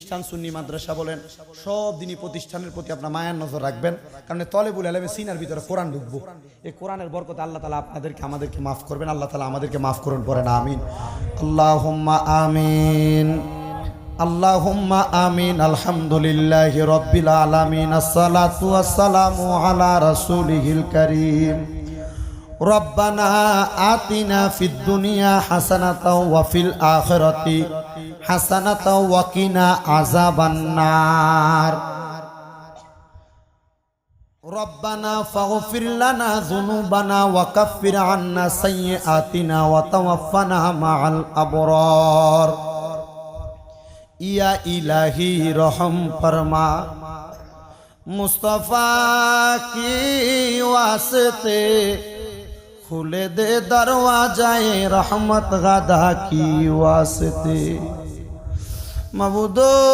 প্রতিষ্ঠান সুন্নি মাদ্রাসা বলেন সব দিনই প্রতিষ্ঠানের প্রতি আপনার মায়ার নজর রাখবেন, কারণ তলেবুল ইলমে সিনার ভিতরে কোরআন ঢুকবো। এই কোরআনের বরকতে আল্লাহ তাআলা আপনাদেরকে আমাদেরকে মাফ করবেন, আল্লাহ তাআলা আমাদেরকে মাফ করুন, পড়েন আমিন। আল্লাহুম্মা আমিন, আল্লাহুম্মা আমিন। আলহামদুলিল্লাহি রাব্বিল আলামিন, আসসালাতু ওয়াসসালামু আলা রাসূলিহিল কারীম। রব্বানা আতিনা ফিদ দুনিয়া হাসানাতাও ওয়া ফিল আখিরাতি হাসানাতাও ওয়া কিনা আযাবান নার। রব্বানা ফাগফির লানা যুনুবানা ওয়া কাফির আন্না সাইয়্যাতিনা ওয়া তাওয়াফানা মাআল আবরার। ইয়া ইলাহি রহম ফরমা, মুস্তাফা কি ওয়াস্তে खुले दे दरवाजाए रहमत गादा की वास्ते। मबूदो